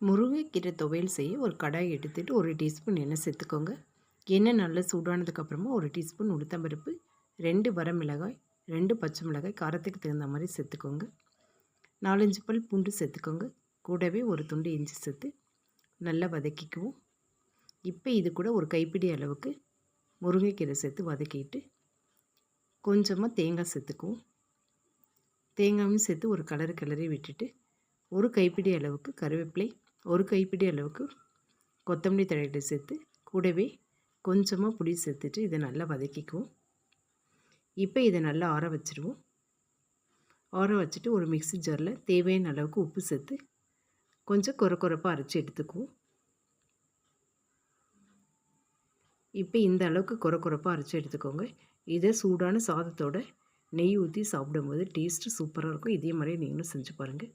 முருங்கைக்கீரை துவையல் செய்ய ஒரு கடாய் எடுத்துகிட்டு 1 டீஸ்பூன் எண்ணெய் சேர்த்துக்கோங்க. எண்ணெய் நல்லா சூடானதுக்கப்புறமா 1 டீஸ்பூன் உளுத்தம்பருப்பு, 2 வரமிளகாய், 2 பச்சை மிளகாய் காரத்துக்கு தகுந்த மாதிரி சேர்த்துக்கோங்க. 4, 5 பல் பூண்டு சேர்த்துக்கோங்க. கூடவே ஒரு துண்டு இஞ்சி சேர்த்து நல்லா வதக்கிக்குவோம். இப்போ இது கூட ஒரு கைப்பிடி அளவுக்கு முருங்கைக்கீரை சேர்த்து வதக்கிட்டு கொஞ்சமாக தேங்காய் சேர்த்துக்குவோம். தேங்காயும் சேர்த்து ஒரு கிளறி விட்டுட்டு ஒரு கைப்பிடி அளவுக்கு கருவேப்பிலை, ஒரு கைப்பிடி அளவுக்கு கொத்தமல்லி தழைகளை சேர்த்து கூடவே கொஞ்சமாக புளி சேர்த்துட்டு இதை நல்லா வதக்கிக்குவோம். இப்போ இதை நல்லா ஆற வச்சுருவோம். ஆற வச்சுட்டு ஒரு மிக்ஸி ஜாரில் தேவையான அளவுக்கு உப்பு சேர்த்து கொஞ்சம் கொரப்பாக அரைச்சி எடுத்துக்குவோம். இப்போ இந்த அளவுக்கு கொரப்பாக அரைச்சி எடுத்துக்கோங்க. இதை சூடான சாதத்தோட நெய் ஊற்றி சாப்பிடும்போது டேஸ்ட்டு சூப்பராக இருக்கும். இதே மாதிரி நீங்களும் செஞ்சு பாருங்கள்.